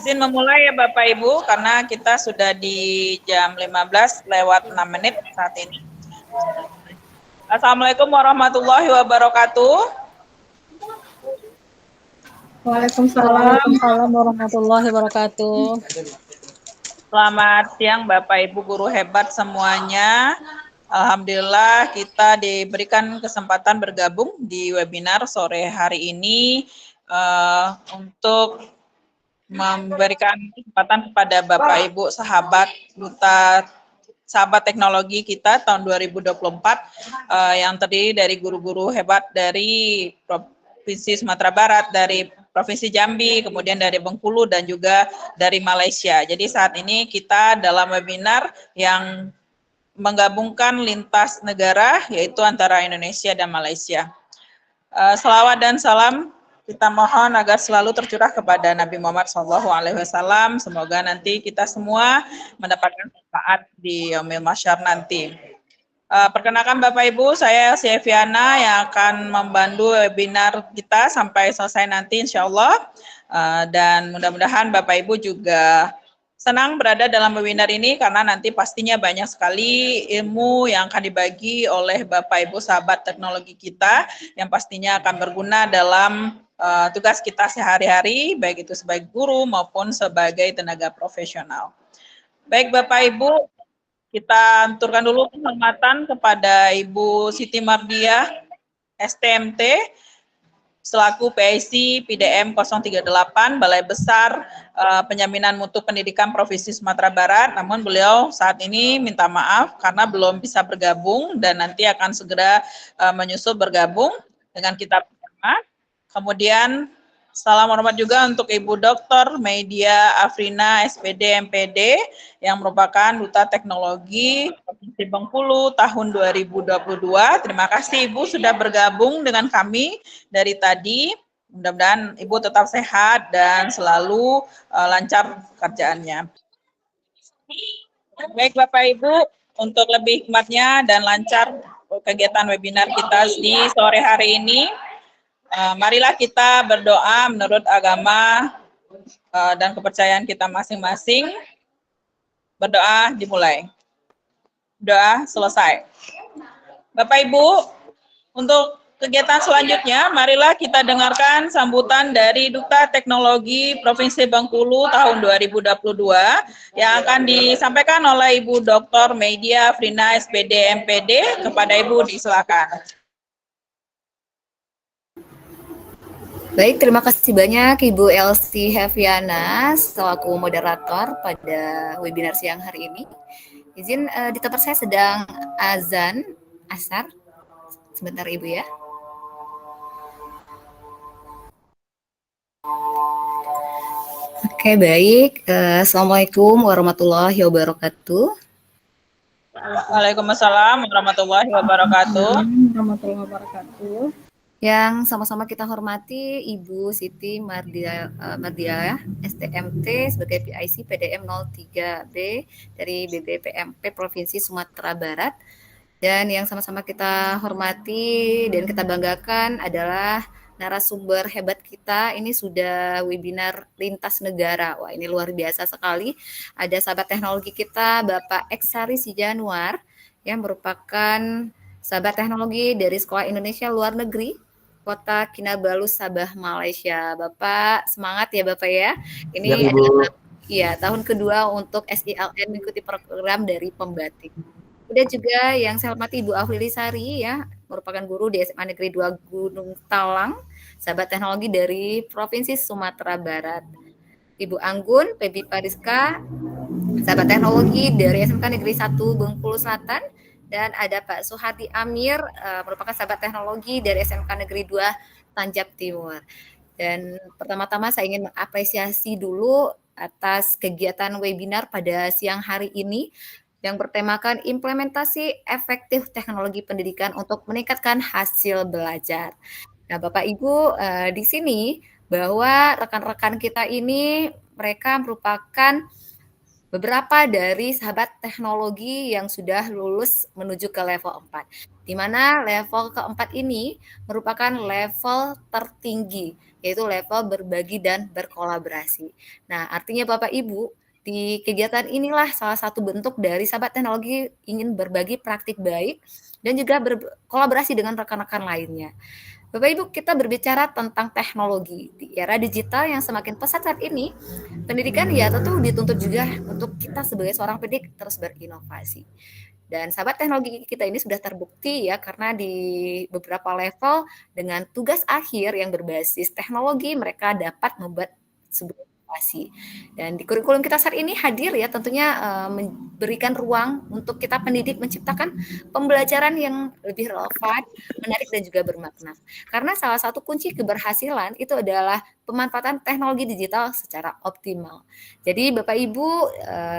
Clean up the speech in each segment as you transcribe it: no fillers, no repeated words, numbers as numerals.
Izin memulai ya Bapak Ibu, karena kita sudah di jam 15 lewat 6 menit saat ini. Assalamualaikum warahmatullahi wabarakatuh. Waalaikumsalam warahmatullahi wabarakatuh. Selamat siang Bapak Ibu guru hebat semuanya. Alhamdulillah kita diberikan kesempatan bergabung di webinar sore hari ini untuk memberikan kesempatan kepada Bapak Ibu sahabat duta sahabat teknologi kita tahun 2024 yang terdiri dari guru-guru hebat dari Provinsi Sumatera Barat, dari Provinsi Jambi, kemudian dari Bengkulu dan juga dari Malaysia. Jadi saat ini kita dalam webinar yang menggabungkan lintas negara yaitu antara Indonesia dan Malaysia. Selawat dan salam kita mohon agar selalu tercurah kepada Nabi Muhammad SAW. Semoga nanti kita semua mendapatkan manfaat di Yaumil Mahsyar nanti. Perkenalkan Bapak Ibu, saya Syefiana yang akan membantu webinar kita sampai selesai nanti insya Allah. Dan mudah-mudahan Bapak Ibu juga senang berada dalam webinar ini karena nanti pastinya banyak sekali ilmu yang akan dibagi oleh Bapak Ibu sahabat teknologi kita yang pastinya akan berguna dalam tugas kita sehari-hari, baik itu sebagai guru maupun sebagai tenaga profesional. Baik Bapak Ibu, kita aturkan dulu penghormatan kepada Ibu Siti Mardiah, STMT, selaku PIC PDM 038 Balai Besar Penjaminan Mutu Pendidikan Provinsi Sumatera Barat. Namun beliau saat ini minta maaf karena belum bisa bergabung dan nanti akan segera menyusul bergabung dengan kita bersama. Kemudian salam hormat juga untuk Ibu Dr. Meidia Afrina SPD MPD yang merupakan Duta Teknologi Provinsi Bengkulu tahun 2022. Terima kasih Ibu sudah bergabung dengan kami dari tadi. Mudah-mudahan Ibu tetap sehat dan selalu lancar pekerjaannya. Baik Bapak Ibu, untuk lebih hikmatnya dan lancar kegiatan webinar kita di sore hari ini, marilah kita berdoa menurut agama dan kepercayaan kita masing-masing. Berdoa dimulai. Doa selesai. Bapak Ibu, untuk kegiatan selanjutnya, marilah kita dengarkan sambutan dari Duta Teknologi Provinsi Bengkulu tahun 2022 yang akan disampaikan oleh Ibu Dr. Meidia Afrina SPD MPD. Kepada Ibu disilakan. Baik, terima kasih banyak Ibu Elsie Heviana selaku moderator pada webinar siang hari ini. Izin di tempat saya sedang azan asar. Sebentar Ibu ya. Oke, baik. Assalamualaikum warahmatullahi wabarakatuh. Waalaikumsalam warahmatullahi wabarakatuh. Warahmatullahi wabarakatuh. Yang sama-sama kita hormati Ibu Siti Mardiah STMT sebagai PIC PDM 03B dari BBPMP Provinsi Sumatera Barat. Dan yang sama-sama kita hormati dan kita banggakan adalah narasumber hebat kita. Ini sudah webinar lintas negara. Wah, ini luar biasa sekali. Ada sahabat teknologi kita Bapak Eksari Sijanuar yang merupakan sahabat teknologi dari Sekolah Indonesia Luar Negeri Kota Kinabalu, Sabah, Malaysia. Bapak, semangat ya Bapak ya. Ini adalah tahun kedua untuk SILN mengikuti program dari Pembatik. Kemudian juga yang saya hormati Ibu Afrili Sari ya, merupakan guru di SMA Negeri 2 Gunung Talang, sahabat teknologi dari Provinsi Sumatera Barat. Ibu Anggun Pebi Pariska, sahabat teknologi dari SMK Negeri 1 Bengkulu Selatan. Dan ada Pak Suhardi Amir, merupakan sahabat teknologi dari SMK Negeri 2 Tanjab Timur. Dan pertama-tama saya ingin mengapresiasi dulu atas kegiatan webinar pada siang hari ini yang bertemakan implementasi efektif teknologi pendidikan untuk meningkatkan hasil belajar. Nah, Bapak Ibu, di sini bahwa rekan-rekan kita ini mereka merupakan beberapa dari sahabat teknologi yang sudah lulus menuju ke level 4, di mana level keempat ini merupakan level tertinggi, yaitu level berbagi dan berkolaborasi. Nah, artinya Bapak Ibu, di kegiatan inilah salah satu bentuk dari sahabat teknologi ingin berbagi praktik baik dan juga berkolaborasi dengan rekan-rekan lainnya. Bapak Ibu, kita berbicara tentang teknologi di era digital yang semakin pesat saat ini. Pendidikan ya tentu dituntut juga untuk kita sebagai seorang pendidik terus berinovasi. Dan sahabat teknologi kita ini sudah terbukti ya karena di beberapa level dengan tugas akhir yang berbasis teknologi mereka dapat membuat sebuah inovasi. Dan di kurikulum kita saat ini hadir ya tentunya memberikan ruang untuk kita pendidik menciptakan pembelajaran yang lebih relevan, menarik dan juga bermakna. Karena salah satu kunci keberhasilan itu adalah pemanfaatan teknologi digital secara optimal. Jadi Bapak Ibu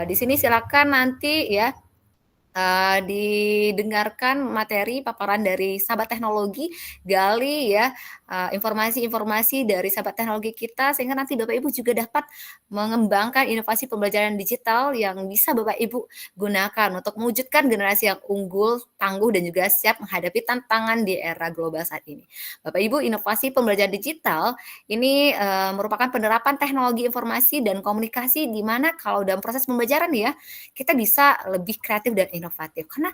di sini silakan nanti ya didengarkan materi paparan dari sahabat teknologi, gali ya informasi-informasi dari sahabat teknologi kita sehingga nanti Bapak Ibu juga dapat mengembangkan inovasi pembelajaran digital yang bisa Bapak Ibu gunakan untuk mewujudkan generasi yang unggul, tangguh dan juga siap menghadapi tantangan di era global saat ini. Bapak Ibu, inovasi pembelajaran digital ini merupakan penerapan teknologi informasi dan komunikasi di mana kalau dalam proses pembelajaran ya kita bisa lebih kreatif dan inovatif karena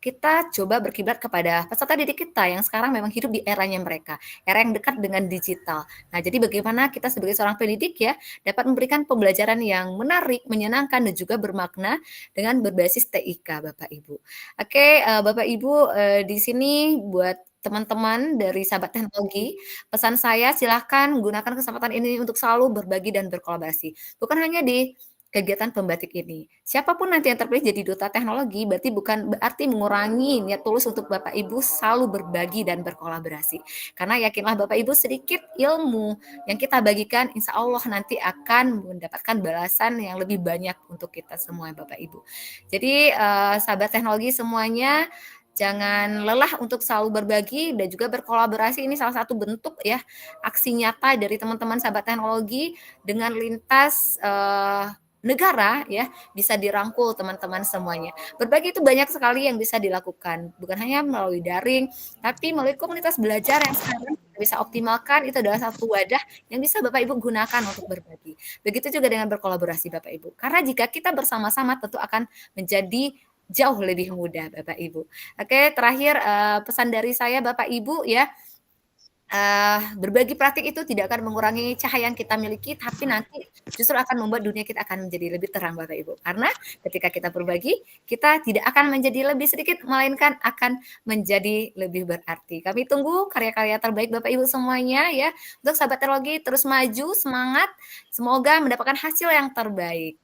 kita coba berkiblat kepada peserta didik kita yang sekarang memang hidup di eranya mereka, era yang dekat dengan digital. Nah, jadi bagaimana kita sebagai seorang pendidik ya dapat memberikan pembelajaran yang menarik, menyenangkan dan juga bermakna dengan berbasis TIK, Bapak Ibu. Oke, Bapak Ibu di sini buat teman-teman dari sahabat teknologi, pesan saya silahkan gunakan kesempatan ini untuk selalu berbagi dan berkolaborasi. Bukan hanya di kegiatan pembatik ini. Siapapun nanti yang terpilih jadi duta teknologi, bukan berarti mengurangi niat tulus untuk Bapak Ibu selalu berbagi dan berkolaborasi. Karena yakinlah Bapak Ibu sedikit ilmu yang kita bagikan, insya Allah nanti akan mendapatkan balasan yang lebih banyak untuk kita semua Bapak Ibu. Jadi sahabat teknologi semuanya, jangan lelah untuk selalu berbagi dan juga berkolaborasi. Ini salah satu bentuk ya aksi nyata dari teman-teman sahabat teknologi dengan lintas negara ya bisa dirangkul teman-teman semuanya. Berbagi itu banyak sekali yang bisa dilakukan, bukan hanya melalui daring, tapi melalui komunitas belajar yang sekarang bisa optimalkan itu adalah satu wadah yang bisa Bapak Ibu gunakan untuk berbagi. Begitu juga dengan berkolaborasi Bapak Ibu. Karena jika kita bersama-sama tentu akan menjadi jauh lebih mudah Bapak Ibu. Oke, terakhir pesan dari saya Bapak Ibu ya. Berbagi praktik itu tidak akan mengurangi cahaya yang kita miliki, tapi nanti justru akan membuat dunia kita akan menjadi lebih terang, Bapak Ibu. Karena ketika kita berbagi, kita tidak akan menjadi lebih sedikit, melainkan akan menjadi lebih berarti. Kami tunggu karya-karya terbaik Bapak Ibu semuanya ya. Untuk sahabat teknologi terus maju, semangat. Semoga mendapatkan hasil yang terbaik.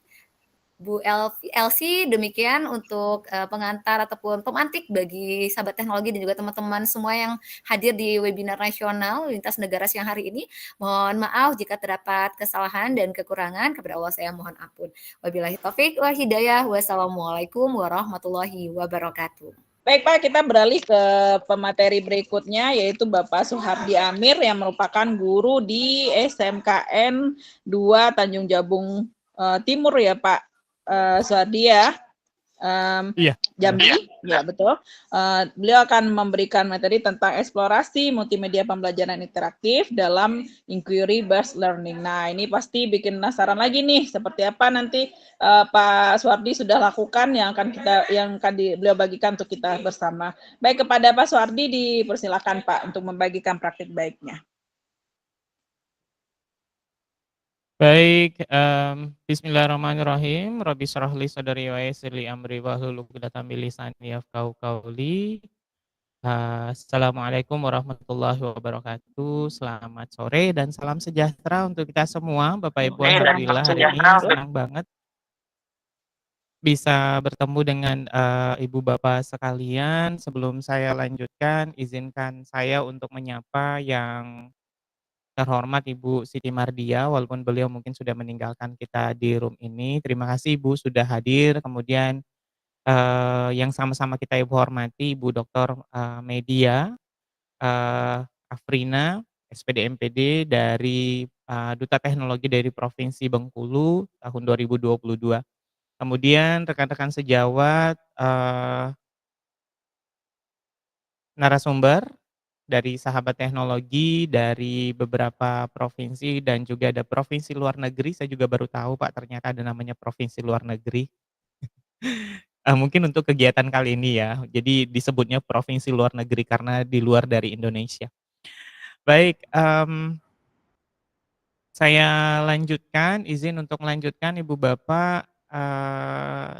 Bu Elsie, demikian untuk pengantar ataupun pemantik bagi sahabat teknologi dan juga teman-teman semua yang hadir di webinar nasional lintas negara siang hari ini. Mohon maaf jika terdapat kesalahan dan kekurangan, kepada Allah saya mohon ampun. Wabillahi taufik wal hidayah. Wassalamualaikum warahmatullahi wabarakatuh. Baik Pak, kita beralih ke pemateri berikutnya yaitu Bapak Suhardi Amir yang merupakan guru di SMKN 2 Tanjung Jabung Timur ya Pak. Suhardi ya, Iya. Jambi, ya betul. Beliau akan memberikan materi tentang eksplorasi multimedia pembelajaran interaktif dalam inquiry based learning. Nah, ini pasti bikin penasaran lagi nih, seperti apa nanti Pak Suhardi sudah lakukan yang akan beliau bagikan untuk kita bersama. Baik, kepada Pak Suhardi dipersilakan Pak untuk membagikan praktik baiknya. Baik, bismillahirrahmanirrahim. Rabbi shrah li sadri wa yassir li amri wahlul 'uqdatam min lisani yafqahu qawli. Assalamualaikum warahmatullahi wabarakatuh. Selamat sore dan salam sejahtera untuk kita semua, Bapak Ibu. Alhamdulillah hari ini senang banget bisa bertemu dengan Ibu Bapak sekalian. Sebelum saya lanjutkan, izinkan saya untuk menyapa yang terhormat Ibu Siti Mardia, walaupun beliau mungkin sudah meninggalkan kita di room ini. Terima kasih Ibu sudah hadir. Kemudian yang sama-sama kita Ibu hormati Ibu Dr. Media Afrina, SPD MPD dari Duta Teknologi dari Provinsi Bengkulu tahun 2022. Kemudian rekan-rekan sejawat narasumber dari sahabat teknologi, dari beberapa provinsi dan juga ada provinsi luar negeri, saya juga baru tahu Pak ternyata ada namanya provinsi luar negeri. Mungkin untuk kegiatan kali ini ya, jadi disebutnya provinsi luar negeri karena di luar dari Indonesia. Baik, saya lanjutkan, izin untuk melanjutkan Ibu Bapak,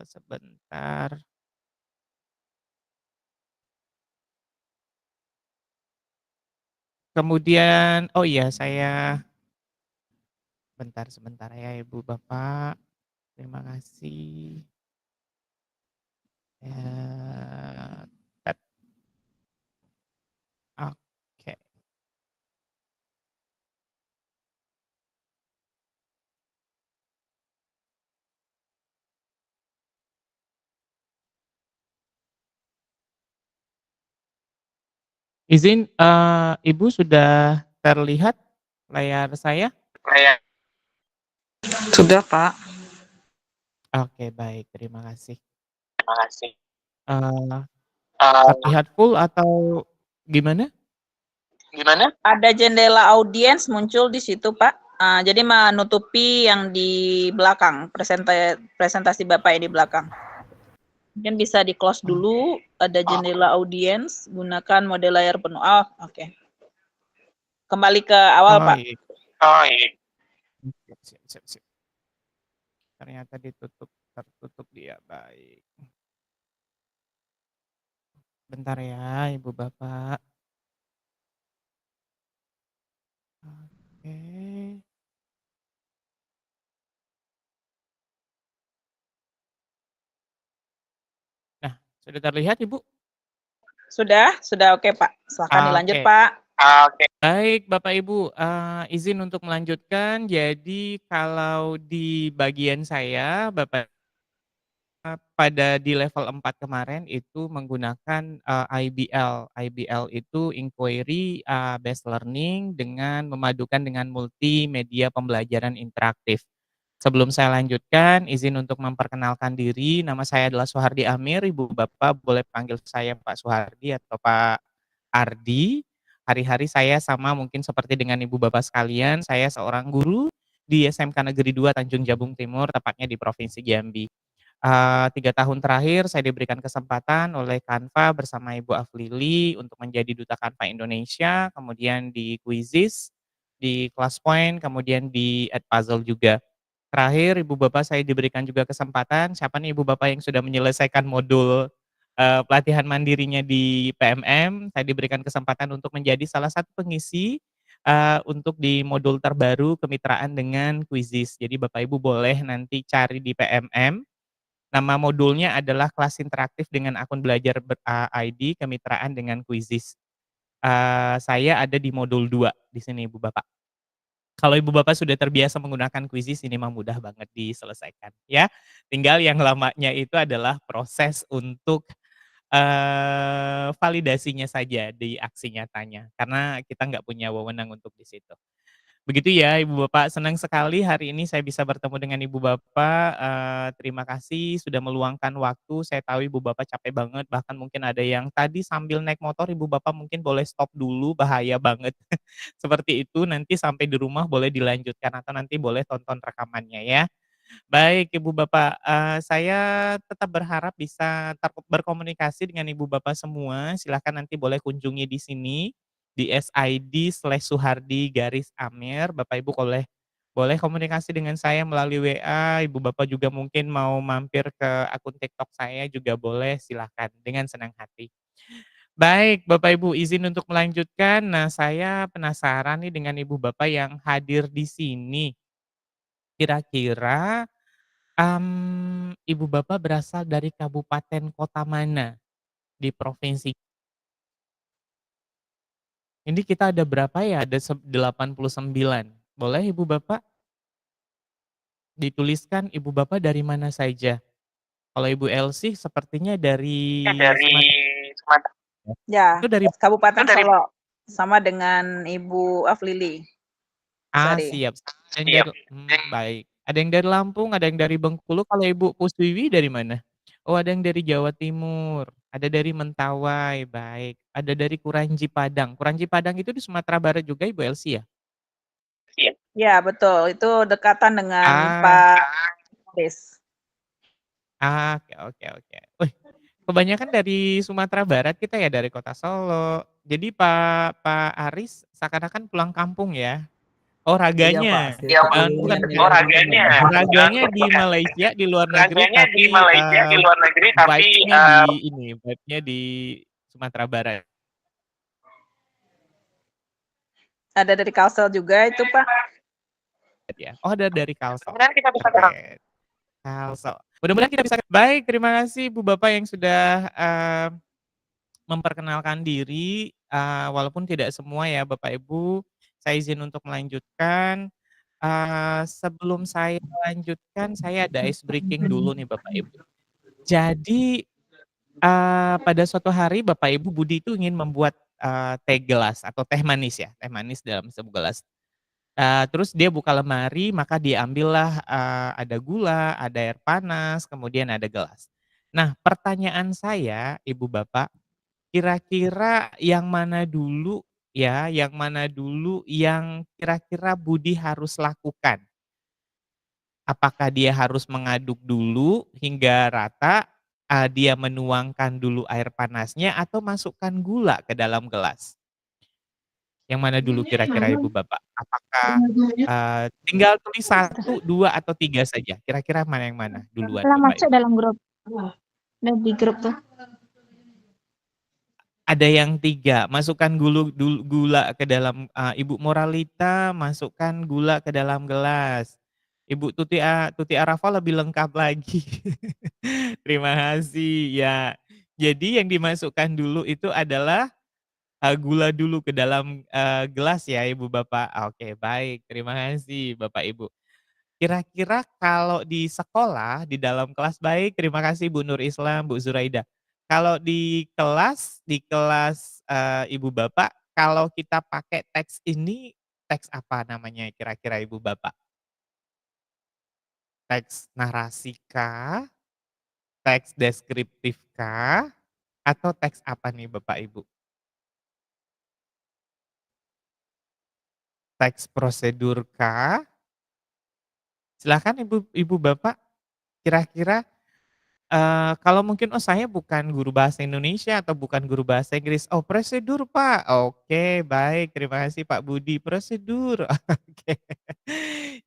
sebentar. Kemudian oh iya saya sebentar ya Ibu Bapak, terima kasih. Tet oke. Izin, Ibu sudah terlihat layar saya? Sudah, Pak. Oke baik, terima kasih. Terima kasih. Eee, terlihat full atau gimana? Gimana? Ada jendela audiens muncul di situ, Pak. Jadi menutupi yang di belakang, presentasi Bapak yang di belakang. Mungkin bisa di-close dulu, ada jendela audiens, gunakan mode layar penuh. Oh, oke. Kembali ke awal, Pak. Iya. Sip. Ternyata tertutup dia, baik. Bentar ya Ibu Bapak. Oke. Nah, sudah terlihat Ibu? Sudah oke, Pak. Silakan dilanjut, Oke. Pak. Oke. Baik Bapak Ibu, izin untuk melanjutkan. Jadi kalau di bagian saya, Bapak pada di level 4 kemarin itu menggunakan, IBL. IBL itu inquiry, based learning dengan memadukan dengan multimedia pembelajaran interaktif. Sebelum saya lanjutkan, izin untuk memperkenalkan diri, nama saya adalah Suhardi Amir, Ibu Bapak boleh panggil saya Pak Suhardi atau Pak Ardi. Hari-hari saya sama mungkin seperti dengan Ibu Bapak sekalian, saya seorang guru di SMK Negeri 2 Tanjung Jabung Timur, tepatnya di Provinsi Jambi. 3 tahun terakhir saya diberikan kesempatan oleh Canva bersama Ibu Aflili untuk menjadi duta Canva Indonesia, kemudian di Quizizz, di Classpoint, kemudian di Edpuzzle juga. Terakhir Ibu Bapak saya diberikan juga kesempatan, siapa nih Ibu Bapak yang sudah menyelesaikan modul, pelatihan mandirinya di PMM, saya diberikan kesempatan untuk menjadi salah satu pengisi, untuk di modul terbaru kemitraan dengan Quizizz. Jadi Bapak Ibu boleh nanti cari di PMM. Nama modulnya adalah kelas interaktif dengan akun belajar ID kemitraan dengan Quizizz. Saya ada di modul 2 di sini Ibu Bapak. Kalau Ibu Bapak sudah terbiasa menggunakan Quizizz ini mah mudah banget diselesaikan ya. Tinggal yang lamanya itu adalah proses untuk, validasinya saja di aksi nyatanya, karena kita nggak punya wewenang untuk di situ. Begitu ya Ibu Bapak, senang sekali hari ini saya bisa bertemu dengan Ibu Bapak, terima kasih sudah meluangkan waktu, saya tahu Ibu Bapak capek banget, bahkan mungkin ada yang tadi sambil naik motor Ibu Bapak mungkin boleh stop dulu, bahaya banget. Seperti itu, nanti sampai di rumah boleh dilanjutkan atau nanti boleh tonton rekamannya ya. Baik Ibu Bapak, saya tetap berharap bisa berkomunikasi dengan Ibu Bapak semua, silahkan nanti boleh kunjungi di sini, di SID/Suhardi_Amir, Bapak Ibu boleh komunikasi dengan saya melalui WA, Ibu Bapak juga mungkin mau mampir ke akun TikTok saya juga boleh, silahkan dengan senang hati. Baik Bapak Ibu, izin untuk melanjutkan, nah saya penasaran nih dengan Ibu Bapak yang hadir di sini. Kira-kira Ibu Bapak berasal dari kabupaten kota mana di provinsi? Ini kita ada berapa ya? Ada 89. Boleh Ibu Bapak dituliskan Ibu Bapak dari mana saja? Kalau Ibu Elsie sepertinya dari Dari Sumatera. Sumatera. Ya, Itu dari Kabupaten Solo. Sama dengan Ibu Aflili. Sorry. siap. Ada yang dari baik. Ada yang dari Lampung, ada yang dari Bengkulu, kalau Ibu Puswiwi dari mana? Oh, ada yang dari Jawa Timur, ada dari Mentawai, baik. Ada dari Kuranji Padang. Kuranji Padang itu di Sumatera Barat juga Ibu Elsie ya? Ya, betul. Itu dekatan dengan Ah, Pak Des. oke oke oke. Wih, kebanyakan dari Sumatera Barat kita ya, dari kota Solo. Jadi Pak Aris seakan-akan pulang kampung ya? Oh, Iya Pak, raganya? saya Bukan keliling bukan. keliling Raganya di Malaysia, di luar negeri, tapi, vibes-nya di ini, vibe-nya di Sumatera Barat. Ada dari Kalsel juga itu, Pak. Ya? Oh, ada dari Kalsel. Oke, Kalsel. Mudah-mudahan kita bisa baik, terima kasih Ibu Bapak yang sudah, memperkenalkan diri, walaupun tidak semua ya Bapak Ibu. Saya izin untuk melanjutkan. Sebelum saya lanjutkan, saya ada ice breaking dulu nih Bapak Ibu. Jadi, pada suatu hari Bapak Ibu Budi itu ingin membuat, teh gelas atau teh manis ya, teh manis dalam sebuah gelas. Terus dia buka lemari, maka diambillah, ada gula, ada air panas, kemudian ada gelas. Nah, pertanyaan saya, Ibu Bapak, kira-kira yang mana dulu ya, yang mana dulu yang kira-kira Budi harus lakukan? Apakah dia harus mengaduk dulu hingga rata, dia menuangkan dulu air panasnya atau masukkan gula ke dalam gelas? Yang mana dulu kira-kira Ibu Bapak? Apakah, tinggal tulis 1, 2, atau 3 saja? Kira-kira mana yang mana duluan Setelah Bapak masuk Ibu? dalam grup. Udah di grup tuh. Ada yang 3, masukkan gula ke dalam, Ibu Moralita masukkan gula ke dalam gelas. Ibu Tuti Arafa lebih lengkap lagi. Terima kasih, ya. Jadi yang dimasukkan dulu itu adalah, gula dulu ke dalam, gelas ya Ibu Bapak? Oke baik, terima kasih Bapak Ibu. Kira-kira kalau di sekolah, di dalam kelas baik, terima kasih Bu Nur Islam, Bu Zuraida. Kalau di kelas, Ibu Bapak, kalau kita pakai teks ini, teks apa namanya kira-kira Ibu Bapak? Teks narasi kah? Teks deskriptif kah? Atau teks apa nih Bapak Ibu? Teks prosedur kah? Silakan Ibu Bapak, kira-kira kalau mungkin, "Oh saya bukan guru bahasa Indonesia atau bukan guru bahasa Inggris." "Oh prosedur Pak." "Oke baik terima kasih Pak Budi, prosedur." Oke.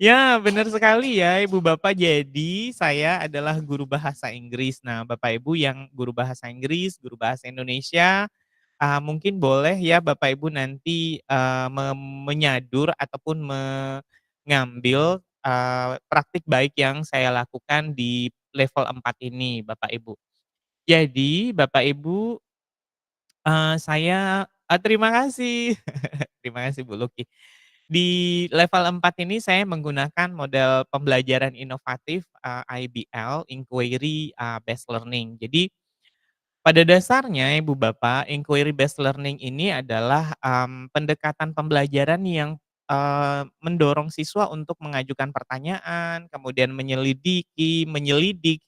Ya benar sekali ya Ibu Bapak, jadi saya adalah guru bahasa Inggris. Nah Bapak Ibu yang guru bahasa Inggris, guru bahasa Indonesia, mungkin boleh ya Bapak Ibu nanti, menyadur ataupun mengambil, praktik baik yang saya lakukan di level 4 ini Bapak Ibu. Jadi Bapak Ibu, terima kasih. Terima kasih Bu Luki. Di level 4 ini saya menggunakan model pembelajaran inovatif, IBL, Inquiry Based Learning. Jadi pada dasarnya Ibu Bapak, inquiry based learning ini adalah, pendekatan pembelajaran yang, mendorong siswa untuk mengajukan pertanyaan, kemudian menyelidik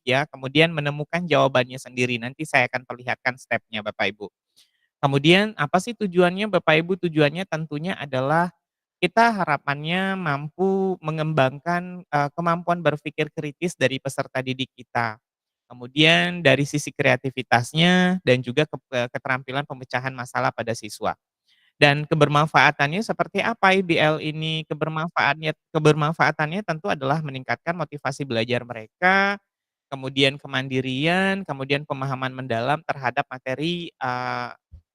ya, kemudian menemukan jawabannya sendiri. Nanti saya akan perlihatkan stepnya Bapak Ibu. Kemudian apa sih tujuannya Bapak Ibu? Tujuannya tentunya adalah kita harapannya mampu mengembangkan, kemampuan berpikir kritis dari peserta didik kita. Kemudian dari sisi kreativitasnya dan juga keterampilan pemecahan masalah pada siswa. Dan kebermanfaatannya seperti apa IBL ini? Kebermanfaatannya tentu adalah meningkatkan motivasi belajar mereka, kemudian kemandirian, kemudian pemahaman mendalam terhadap materi,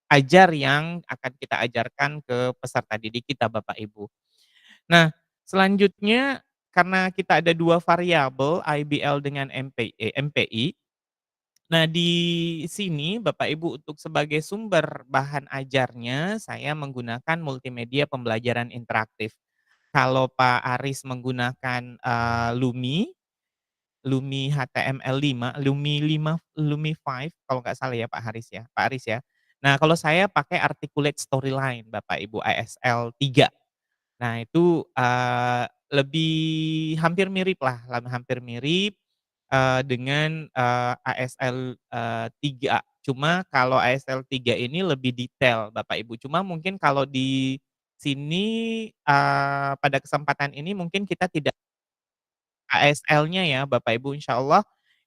ajar yang akan kita ajarkan ke peserta didik kita Bapak Ibu. Nah, selanjutnya karena kita ada 2 variabel IBL dengan MPI. Nah, di sini Bapak Ibu untuk sebagai sumber bahan ajarnya saya menggunakan multimedia pembelajaran interaktif. Kalau Pak Aris menggunakan, Lumi HTML5, Lumi 5 kalau nggak salah ya Pak Aris ya. Nah, kalau saya pakai Articulate Storyline Bapak Ibu, ASL3. Nah itu, lebih hampir mirip lah, hampir mirip. dengan, ASL, 3. Cuma kalau ASL 3 ini lebih detail Bapak Ibu. Cuma mungkin kalau di sini, pada kesempatan ini mungkin kita tidak ASL-nya ya Bapak Ibu, insyaallah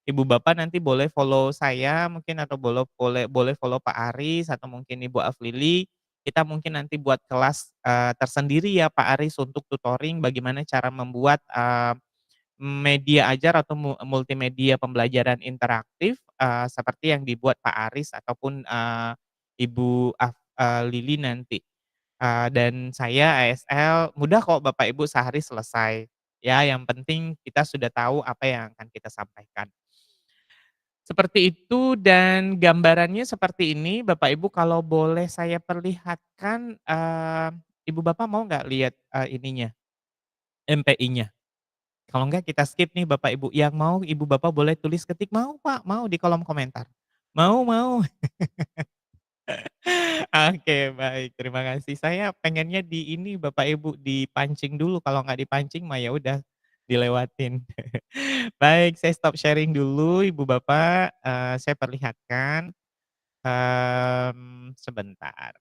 Ibu Bapak nanti boleh follow saya mungkin atau boleh follow Pak Aris atau mungkin Ibu Aflili, kita mungkin nanti buat kelas, tersendiri ya Pak Aris untuk tutoring bagaimana cara membuat, media ajar atau multimedia pembelajaran interaktif, seperti yang dibuat Pak Aris ataupun, Lili nanti. Dan saya ASL mudah kok Bapak Ibu sehari selesai. Ya yang penting kita sudah tahu apa yang akan kita sampaikan. Seperti itu dan gambarannya seperti ini Bapak Ibu kalau boleh saya perlihatkan, Ibu Bapak mau nggak lihat, ininya, MPI-nya? Kalau enggak kita skip nih Bapak Ibu, yang mau Ibu Bapak boleh tulis ketik, "Mau Pak, mau," di kolom komentar. "Mau mau." Oke baik, terima kasih. Saya pengennya di ini Bapak Ibu, dipancing dulu, kalau nggak dipancing mah ya udah dilewatin. Baik, saya stop sharing dulu Ibu Bapak, saya perlihatkan, sebentar.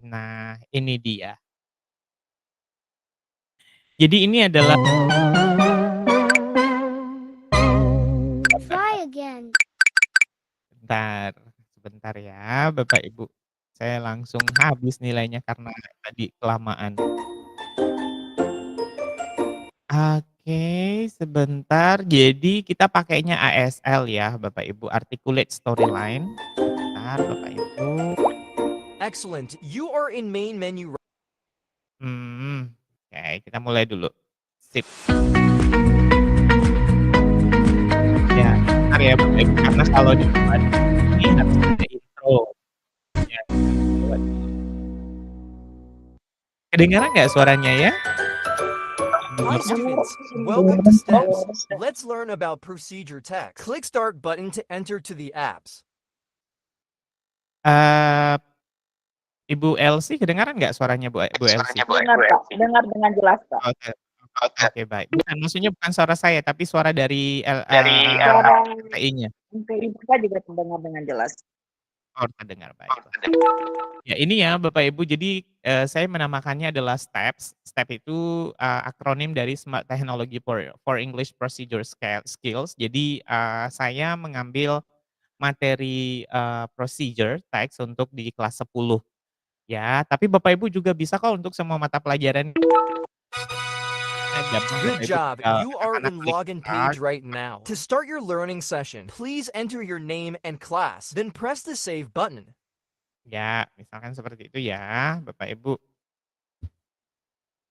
Nah, ini dia. Jadi ini adalah Try again. sebentar ya Bapak Ibu. Saya langsung habis nilainya karena tadi kelamaan. Oke, sebentar. Jadi kita pakainya ASL ya Bapak Ibu, Articulate Storyline. Sebentar Bapak Ibu. Excellent. You are in main menu. Oke, kita mulai dulu. Sip. Ya, bentar ya Bapak Ibu, karena kalau di depan ini harus ada intro. Ya, kedengaran nggak suaranya ya? Hi students, welcome to STEPS. Let's learn about procedure text. Click start button to enter to the apps. Ibu Elsie kedengaran nggak suaranya Bu Elsie? Dengar Pak, dengar dengan jelas Pak. Oke baik. Bukan, maksudnya bukan suara saya, tapi suara dari Suara MPI-nya. MPI Bapak juga terdengar dengan jelas. Oh, terdengar, baiklah. Ya ini ya Bapak Ibu, jadi, saya menamakannya adalah STEPS. STEP itu, akronim dari Smart Technology for English Procedure Skills. Jadi, saya mengambil materi, procedure text untuk di kelas 10. Ya, tapi Bapak Ibu juga bisa kok untuk semua mata pelajaran. Good job. You are in login page right now. To start your learning session, please enter your name and class, then press the save button. Ya, misalkan seperti itu ya, Bapak Ibu.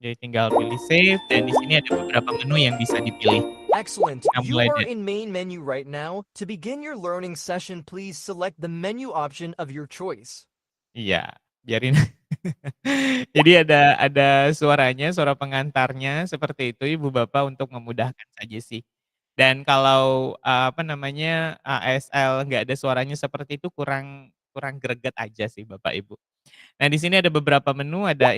Jadi tinggal pilih save dan di sini ada beberapa menu yang bisa dipilih. Excellent. You are in main menu right now. To begin your learning session, please select the menu option of your choice. Iya, biarin. Jadi ada suaranya, suara pengantarnya seperti itu Ibu Bapak untuk memudahkan saja sih. Dan kalau, ASL nggak ada suaranya seperti itu kurang greget aja sih Bapak Ibu. Nah di sini ada beberapa menu, ada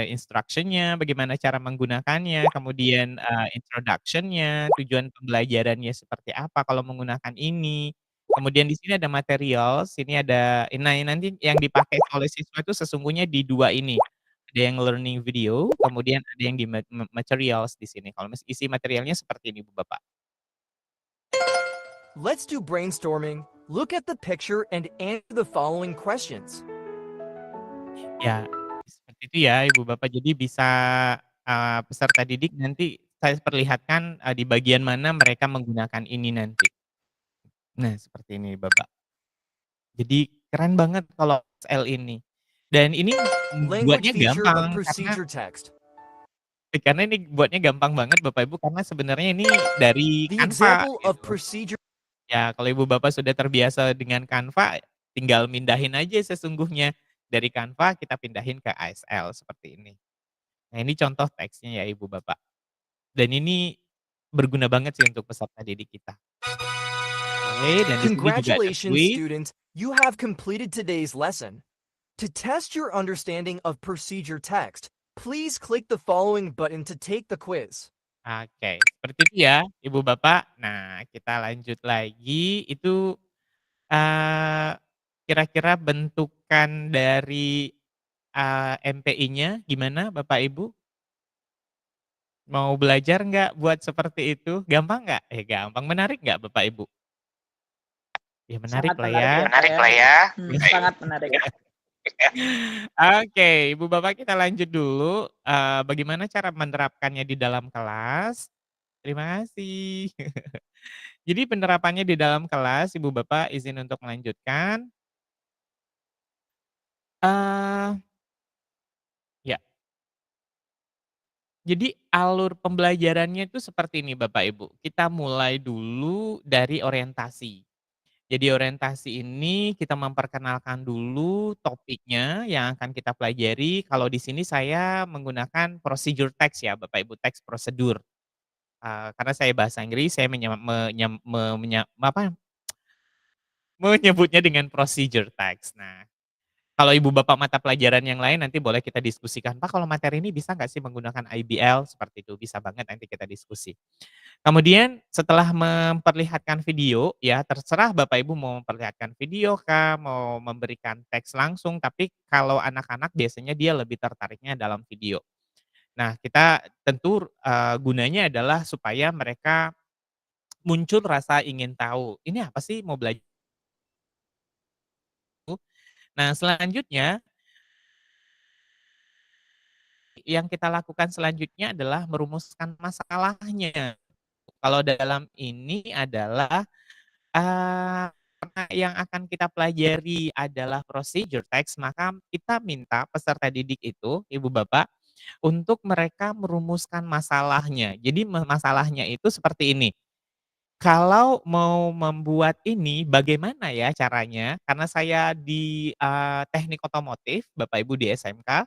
instruction-nya, bagaimana cara menggunakannya, kemudian, introduction-nya, tujuan pembelajarannya seperti apa kalau menggunakan ini. Kemudian di sini ada materials, ini ada nanti yang dipakai oleh siswa itu sesungguhnya di 2 ini. Ada yang learning video, kemudian ada yang di materials di sini. Kalau isi materialnya seperti ini Bu Bapak. Let's do brainstorming. Look at the picture and answer the following questions. Ya, seperti itu ya Ibu Bapak. Jadi bisa, peserta didik nanti saya perlihatkan, di bagian mana mereka menggunakan ini nanti. Nah, seperti ini Bapak. Jadi keren banget kalau ASL ini. Dan ini buatnya gampang karena ini buatnya gampang banget Bapak Ibu, karena sebenarnya ini dari Canva gitu. Ya, kalau Ibu Bapak sudah terbiasa dengan Canva, tinggal mindahin aja sesungguhnya. Dari Canva kita pindahin ke ASL seperti ini. Nah, ini contoh teksnya ya Ibu Bapak. Dan ini berguna banget sih untuk peserta didik kita. Oke, dan di sini juga ada Congratulations, quiz. students. You have completed today's lesson. To test your understanding of procedure text, please click the following button to take the quiz. Oke, seperti itu ya, Ibu Bapak. Nah, kita lanjut lagi, itu, eee, kira-kira bentukan dari, MPI-nya gimana Bapak Ibu? Mau belajar nggak buat seperti itu? Gampang nggak? Gampang, menarik nggak Bapak Ibu? Ya menarik Sangat lah menarik ya. ya, Pak, ya. Sangat menarik. Oke, Ibu Bapak kita lanjut dulu, bagaimana cara menerapkannya di dalam kelas? Terima kasih. Jadi penerapannya di dalam kelas, Ibu Bapak izin untuk melanjutkan. Eee, ya, jadi alur pembelajarannya itu seperti ini Bapak Ibu, kita mulai dulu dari orientasi. Jadi orientasi ini kita memperkenalkan dulu topiknya yang akan kita pelajari, kalau di sini saya menggunakan procedure text ya Bapak Ibu, teks prosedur. Karena saya bahasa Inggris, saya menyebutnya dengan procedure text. Nah, kalau Ibu Bapak mata pelajaran yang lain nanti boleh kita diskusikan, "Pak, kalau materi ini bisa nggak sih menggunakan IBL?" Seperti itu, bisa banget nanti kita diskusi. Kemudian setelah memperlihatkan video ya, terserah Bapak Ibu mau memperlihatkan video kah, mau memberikan teks langsung, tapi kalau anak-anak biasanya dia lebih tertariknya dalam video. Nah, kita tentu, gunanya adalah supaya mereka muncul rasa ingin tahu, "Ini apa sih mau belajar?" Nah, selanjutnya yang kita lakukan selanjutnya adalah merumuskan masalahnya. Kalau dalam ini adalah, karena yang akan kita pelajari adalah procedure text, maka kita minta peserta didik itu, Ibu Bapak, untuk mereka merumuskan masalahnya. Jadi masalahnya itu seperti ini, kalau mau membuat ini bagaimana ya caranya? Karena saya di, teknik otomotif, Bapak Ibu di SMK.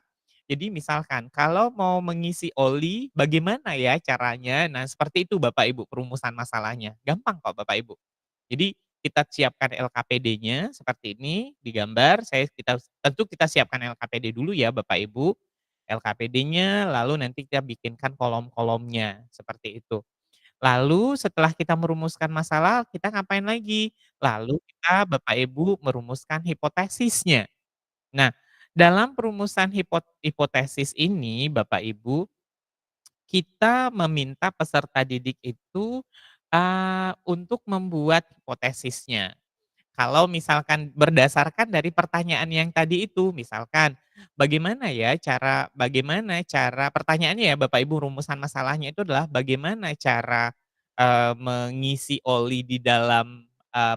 Jadi misalkan kalau mau mengisi oli bagaimana ya caranya? Nah seperti itu Bapak Ibu perumusan masalahnya, gampang kok Bapak Ibu. Jadi kita siapkan LKPD-nya seperti ini, digambar, tentu kita siapkan LKPD dulu ya Bapak Ibu, LKPD-nya lalu nanti kita bikinkan kolom-kolomnya, seperti itu. Lalu setelah kita merumuskan masalah, kita ngapain lagi? Lalu kita Bapak Ibu merumuskan hipotesisnya. Nah, dalam perumusan hipotesis ini Bapak Ibu, kita meminta peserta didik itu, untuk membuat hipotesisnya. Kalau misalkan berdasarkan dari pertanyaan yang tadi itu, misalkan, bagaimana cara pertanyaannya ya Bapak Ibu rumusan masalahnya itu adalah bagaimana cara, mengisi oli di dalam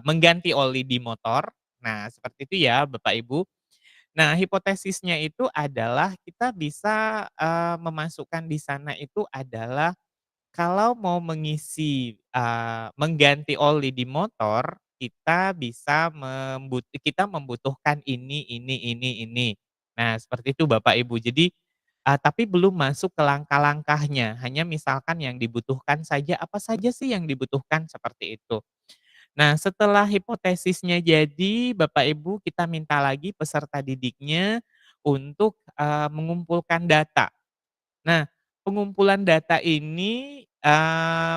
mengganti oli di motor. Nah, seperti itu ya Bapak Ibu. Nah, hipotesisnya itu adalah kita bisa, memasukkan di sana itu adalah kalau mau mengganti oli di motor, kita membutuhkan ini. Nah, seperti itu Bapak Ibu. Jadi, tapi belum masuk ke langkah-langkahnya, hanya misalkan yang dibutuhkan saja, apa saja sih yang dibutuhkan, seperti itu. Nah, setelah hipotesisnya jadi, Bapak Ibu kita minta lagi peserta didiknya untuk, mengumpulkan data. Nah, pengumpulan data ini,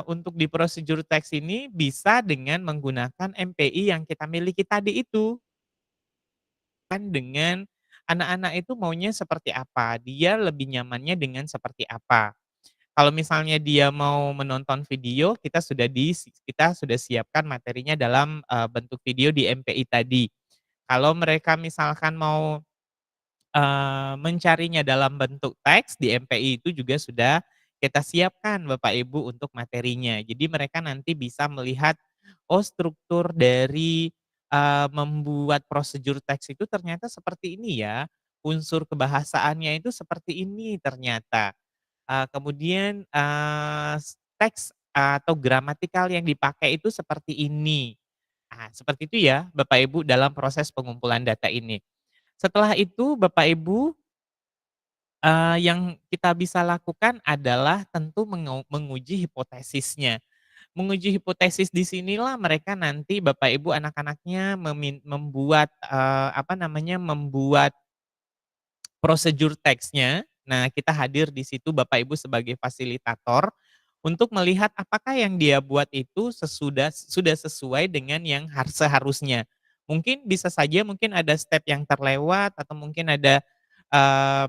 untuk di procedure text ini bisa dengan menggunakan MPI yang kita miliki tadi itu. Kan dengan anak-anak itu maunya seperti apa, dia lebih nyamannya dengan seperti apa. Kalau misalnya dia mau menonton video, kita sudah siapkan materinya dalam, bentuk video di MPI tadi. Kalau mereka misalkan mau mencarinya dalam bentuk teks di MPI itu juga sudah kita siapkan Bapak Ibu untuk materinya. Jadi mereka nanti bisa melihat, oh struktur dari, membuat prosedur teks itu ternyata seperti ini ya, unsur kebahasaannya itu seperti ini ternyata. Kemudian, teks atau gramatikal yang dipakai itu seperti ini. Seperti itu ya Bapak Ibu dalam proses pengumpulan data ini. Setelah itu Bapak Ibu, yang kita bisa lakukan adalah tentu menguji hipotesisnya. Menguji hipotesis di sinilah mereka nanti Bapak Ibu anak-anaknya membuat, membuat prosedur teksnya. Nah, kita hadir di situ Bapak Ibu sebagai fasilitator untuk melihat apakah yang dia buat itu sudah sesuai dengan yang seharusnya. Mungkin bisa saja mungkin ada step yang terlewat atau mungkin ada, eee,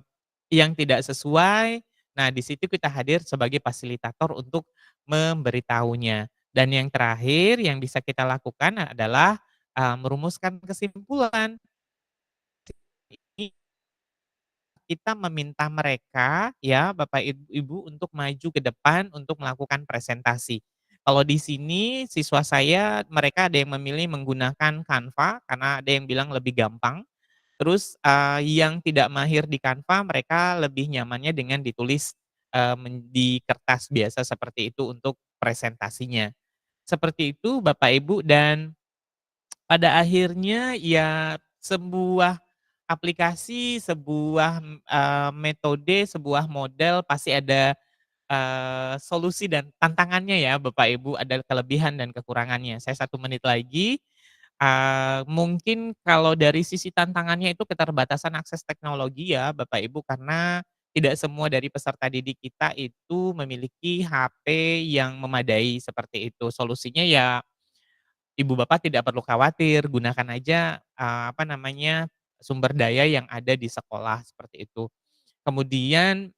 yang tidak sesuai. Nah, di situ kita hadir sebagai fasilitator untuk memberitahunya. Dan yang terakhir yang bisa kita lakukan adalah, merumuskan kesimpulan. Ini kita meminta mereka ya, Bapak Ibu untuk maju ke depan untuk melakukan presentasi. Kalau di sini siswa saya mereka ada yang memilih menggunakan Canva karena ada yang bilang lebih gampang. Terus, yang tidak mahir di Canva mereka lebih nyamannya dengan ditulis, di kertas biasa seperti itu untuk presentasinya. Seperti itu Bapak Ibu dan pada akhirnya ya sebuah aplikasi, sebuah, metode, sebuah model pasti ada, solusi dan tantangannya ya Bapak Ibu, ada kelebihan dan kekurangannya. Saya 1 menit lagi, mungkin kalau dari sisi tantangannya itu keterbatasan akses teknologi ya Bapak Ibu, karena tidak semua dari peserta didik kita itu memiliki HP yang memadai seperti itu. Solusinya ya Ibu Bapak tidak perlu khawatir, gunakan aja, apa namanya, sumber daya yang ada di sekolah, seperti itu. Kemudian,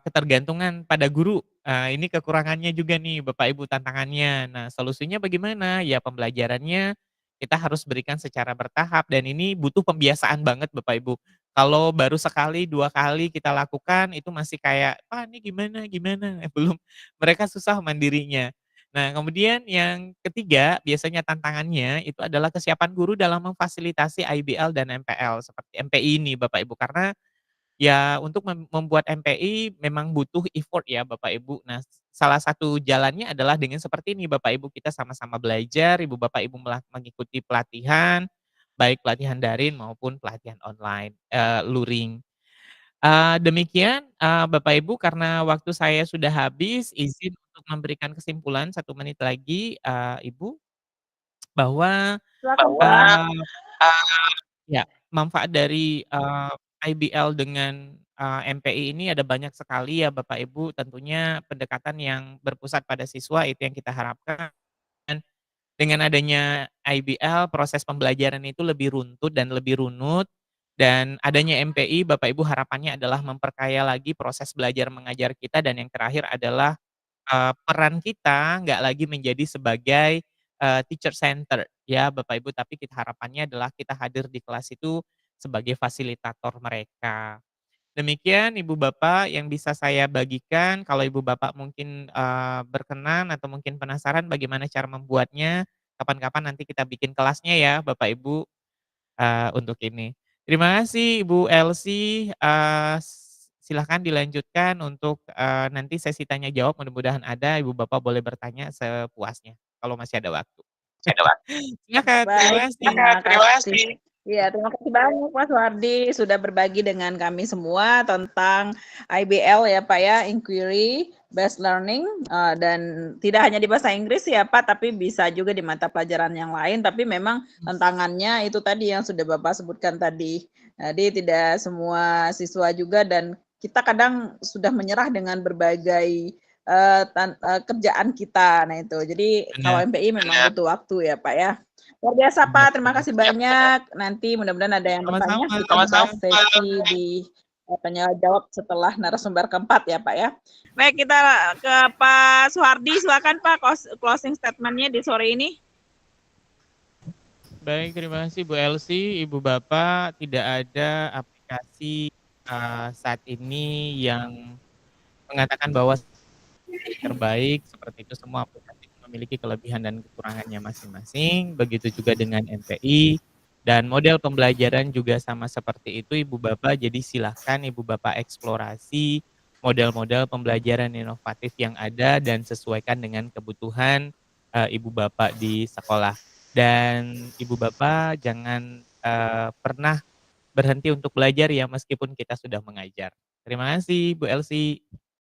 ketergantungan pada guru, ini kekurangannya juga nih Bapak Ibu tantangannya. Nah solusinya bagaimana? Ya pembelajarannya kita harus berikan secara bertahap dan ini butuh pembiasaan banget Bapak Ibu. Kalau baru sekali, 2 kali kita lakukan itu masih kayak, "Pak ini gimana gimana?" Belum mereka susah mandirinya. Nah kemudian yang ketiga biasanya tantangannya itu adalah kesiapan guru dalam memfasilitasi IBL dan MPL seperti MPI ini Bapak Ibu, karena ya, untuk membuat MPI memang butuh effort ya Bapak Ibu. Nah, salah satu jalannya adalah dengan seperti ini Bapak Ibu, kita sama-sama belajar, Ibu Bapak Ibu mengikuti pelatihan, baik pelatihan daring maupun pelatihan online, luring. Demikian, Bapak Ibu karena waktu saya sudah habis, izin untuk memberikan kesimpulan 1 menit lagi, Ibu, bahwa, Silakan Pak. eee ya, manfaat dari, IBL dengan, MPI ini ada banyak sekali ya Bapak Ibu, tentunya pendekatan yang berpusat pada siswa itu yang kita harapkan. Dengan adanya IBL proses pembelajaran itu lebih runtut dan lebih runut, dan adanya MPI Bapak Ibu harapannya adalah memperkaya lagi proses belajar mengajar kita dan yang terakhir adalah peran kita nggak lagi menjadi sebagai, teacher center ya Bapak Ibu, tapi harapannya adalah kita hadir di kelas itu sebagai fasilitator mereka. Demikian Ibu Bapak yang bisa saya bagikan, kalau Ibu Bapak mungkin, berkenan atau mungkin penasaran bagaimana cara membuatnya, kapan-kapan nanti kita bikin kelasnya ya Bapak Ibu, untuk ini. Terima kasih Ibu Elsie, silahkan dilanjutkan untuk, nanti sesi tanya jawab mudah-mudahan ada, Ibu Bapak boleh bertanya sepuasnya, kalau masih ada waktu. Silakan, terima Baik, kasih. terima kasih. Iya, terima kasih banyak Mas Wardi sudah berbagi dengan kami semua tentang IBL ya Pak ya, Inquiry Based Learning, dan tidak hanya di bahasa Inggris ya Pak, tapi bisa juga di mata pelajaran yang lain, tapi memang tantangannya itu tadi yang sudah Bapak sebutkan tadi. Jadi tidak semua siswa juga dan kita kadang sudah menyerah dengan berbagai kerjaan kita. Nah itu, jadi kalau Benar. MPI memang butuh waktu ya Pak ya. Luar biasa Benar Pak, terima benar. kasih banyak. Nanti mudah-mudahan ada yang bertanya, Sama-sama. kita bahas sesi di tanya jawab setelah narasumber keempat ya Pak ya. Baik, kita ke Pak Suhardi, silakan Pak closing statement-nya di sore ini. Baik, terima kasih Bu Elsie, Ibu Bapak, tidak ada aplikasi, saat ini yang mengatakan bahwa terbaik, seperti itu semua aplikasi memiliki kelebihan dan kekurangannya masing-masing, begitu juga dengan MPI, dan model pembelajaran juga sama seperti itu Ibu Bapak, jadi silahkan Ibu Bapak eksplorasi model-model pembelajaran inovatif yang ada dan sesuaikan dengan kebutuhan, Ibu Bapak di sekolah. Dan Ibu Bapak jangan, pernah berhenti untuk belajar ya meskipun kita sudah mengajar. Terima kasih Bu Elsie.